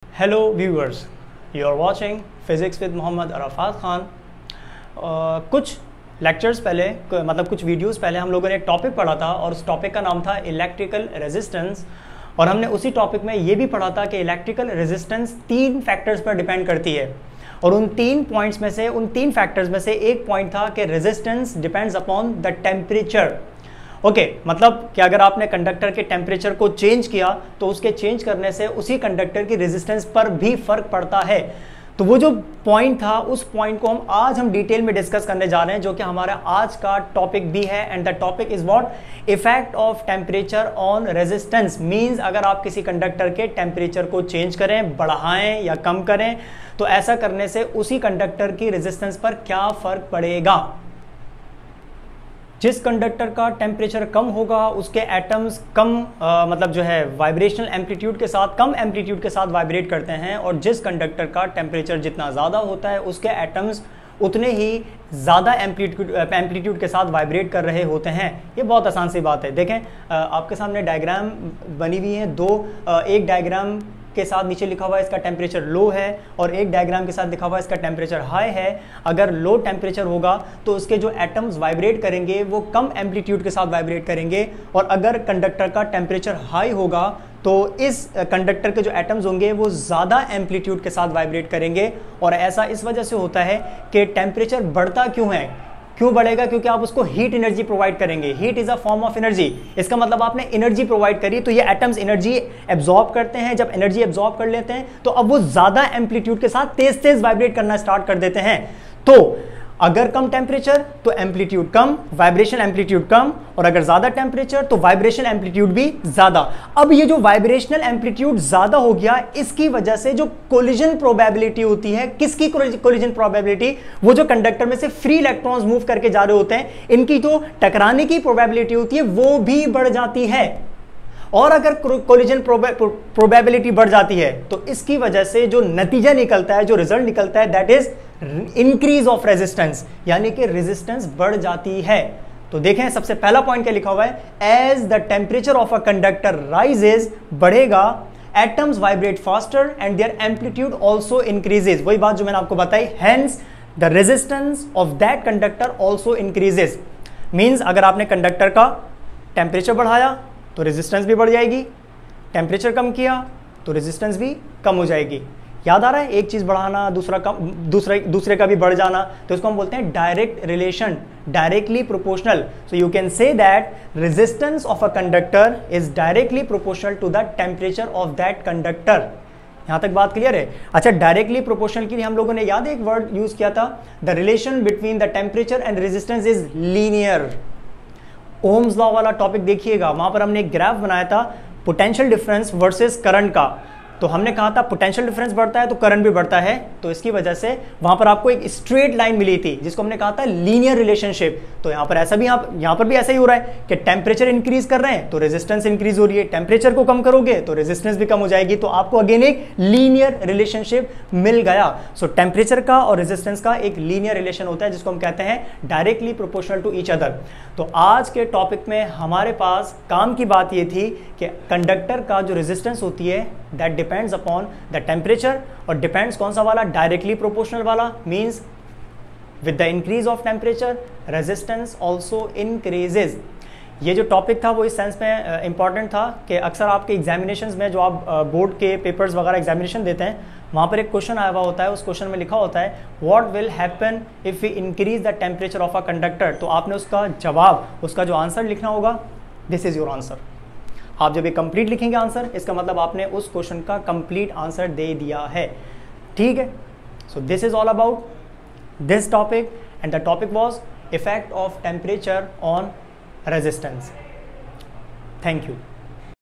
Hello viewers, you are watching Physics with Mohammad Arfat Khan. कुछ lectures पहले मतलब कुछ वीडियोस पहले हम लोगों ने एक टॉपिक पढ़ा था और उस टॉपिक का नाम था इलेक्ट्रिकल रेजिस्टेंस। और हमने उसी टॉपिक में ये भी पढ़ा था कि इलेक्ट्रिकल रेजिस्टेंस 3 फैक्टर्स पर डिपेंड करती है और उन 3 पॉइंट्स में से उन 3 फैक्टर्स में से एक पॉइंट था कि resistance depends upon the temperature. Okay, मतलब कि अगर आपने कंडक्टर के टेम्परेचर को चेंज किया तो उसके चेंज करने से उसी कंडक्टर की रेजिस्टेंस पर भी फर्क पड़ता है। तो वो जो पॉइंट था उस पॉइंट को हम डिटेल में डिस्कस करने जा रहे हैं, जो कि हमारा आज का टॉपिक भी है। And the topic is what? Effect of temperature on resistance. Means अगर आप किसी कंडक्टर के टेम्परेचर को चेंज करें, बढ़ाएं या कम करें, तो ऐसा करने से उसी कंडक्टर की रेजिस्टेंस पर क्या फर्क पड़ेगा। जिस कंडक्टर का टेम्परेचर कम होगा उसके एटम्स कम मतलब जो है वाइब्रेशनल एम्पलीट्यूड के साथ, कम एम्पलीट्यूड के साथ वाइब्रेट करते हैं, और जिस कंडक्टर का टेम्परेचर जितना ज़्यादा होता है उसके एटम्स उतने ही ज़्यादा एम्पलीट्यूड के साथ वाइब्रेट कर रहे होते हैं। ये बहुत आसान सी बात है। देखें, आपके सामने डायग्राम बनी हुई है दो। एक डायग्राम के साथ नीचे लिखा हुआ है इसका टेम्परेचर लो है और एक डायग्राम के साथ लिखा हुआ है इसका टेम्परेचर हाई है। अगर लो टेम्परेचर होगा तो उसके जो एटम्स वाइब्रेट करेंगे वो कम एम्पलीट्यूड के साथ वाइब्रेट करेंगे, और अगर कंडक्टर का टेम्परेचर हाई होगा तो इस कंडक्टर के जो एटम्स होंगे वो ज़्यादा एम्पलीट्यूड के साथ वाइब्रेट करेंगे। और ऐसा इस वजह से होता है कि टेम्परेचर बढ़ता क्यों है, क्यों बढ़ेगा? क्योंकि आप उसको हीट एनर्जी प्रोवाइड करेंगे। Heat is a form of energy. इसका मतलब आपने एनर्जी प्रोवाइड करी, तो ये एटम्स एनर्जी एब्जॉर्ब करते हैं। जब एनर्जी एब्जॉर्ब कर लेते हैं तो अब वो ज्यादा एम्पलीट्यूड के साथ तेज तेज वाइब्रेट करना स्टार्ट कर देते हैं। तो अगर कम टेम्परेचर तो एम्पलीट्यूड कम, वाइब्रेशन एम्पलीट्यूड कम, और अगर ज्यादा टेम्परेचर तो वाइब्रेशन एम्पलीट्यूड भी ज्यादा। अब ये जो वाइब्रेशनल एम्पलीट्यूड ज्यादा हो गया, इसकी वजह से जो कोलिजन प्रोबेबिलिटी होती है, किसकी कोलिजन प्रोबेबिलिटी? वो जो कंडक्टर में से फ्री इलेक्ट्रॉन्स मूव करके जा रहे होते हैं, इनकी जो टकराने की प्रोबेबिलिटी होती है वो भी बढ़ जाती है। और अगर कोलिजन प्रोबेबिलिटी बढ़ जाती है तो इसकी वजह से जो नतीजा निकलता है, जो रिजल्ट निकलता है, that is increase of resistance, यानी कि रेजिस्टेंस बढ़ जाती है। तो देखें, सबसे पहला पॉइंट क्या लिखा हुआ है? As the temperature of a conductor rises, बढ़ेगा, atoms vibrate faster and their amplitude also increases. वही बात जो मैंने आपको बताई, hence the resistance of that conductor also increases. Means अगर आपने कंडक्टर का टेम्परेचर बढ़ाया तो रेजिस्टेंस भी बढ़ जाएगी, टेम्परेचर कम किया तो रेजिस्टेंस भी कम हो जाएगी। याद आ रहा है? एक चीज बढ़ाना दूसरा कम, दूसरे का भी बढ़ जाना, तो इसको हम बोलते हैं direct relation, directly proportional. So you can say that resistance of a conductor is directly proportional to the temperature of that conductor. यहां तक बात क्लियर है? अच्छा, डायरेक्टली प्रोपोर्शनल के लिए हम लोगों ने याद एक वर्ड यूज किया था, the relation between the temperature and resistance is linear. Ohm's law वाला टॉपिक देखिएगा, वहां पर हमने एक ग्राफ बनाया था पोटेंशियल डिफरेंस वर्सेस करंट का। तो हमने कहा था पोटेंशियल डिफरेंस बढ़ता है तो करंट भी बढ़ता है, तो इसकी वजह से वहां पर आपको एक स्ट्रेट लाइन मिली थी जिसको हमने कहा था लीनियर रिलेशनशिप। तो यहां पर ऐसा भी, यहां पर भी ऐसा ही हो रहा है कि टेम्परेचर इंक्रीज कर रहे हैं तो रेजिस्टेंस इंक्रीज हो रही है, टेम्परेचर को कम करोगे तो रेजिस्टेंस भी कम हो जाएगी। तो आपको अगेन एक लीनियर रिलेशनशिप मिल गया। सो टेम्परेचर का और रेजिस्टेंस का एक लीनियर रिलेशन होता है जिसको हम कहते हैं directly proportional to each other. तो आज के टॉपिक में हमारे पास काम की बात ये थी कि कंडक्टर का जो रेजिस्टेंस होती है that depends upon the temperature, और डिपेंड्स कौन सा वाला? डायरेक्टली प्रोपोर्शनल वाला। Means with the increase of temperature resistance also increases. ये जो टॉपिक था वो इस सेंस में इंपॉर्टेंट था कि अक्सर आपके एग्जामिनेशंस में, जो आप बोर्ड के पेपर्स वगैरह एग्जामिनेशन देते हैं, वहाँ पर एक क्वेश्चन आया हुआ होता है। उस क्वेश्चन में लिखा होता है what will happen if we increase the temperature of a conductor. तो आपने उसका जवाब, उसका जो आंसर लिखना होगा, दिस इज योर आंसर। आप जब ये कंप्लीट लिखेंगे आंसर, इसका मतलब आपने उस क्वेश्चन का कंप्लीट आंसर दे दिया है। ठीक है? So this is all about this topic, and the topic was effect of temperature on resistance. Thank you.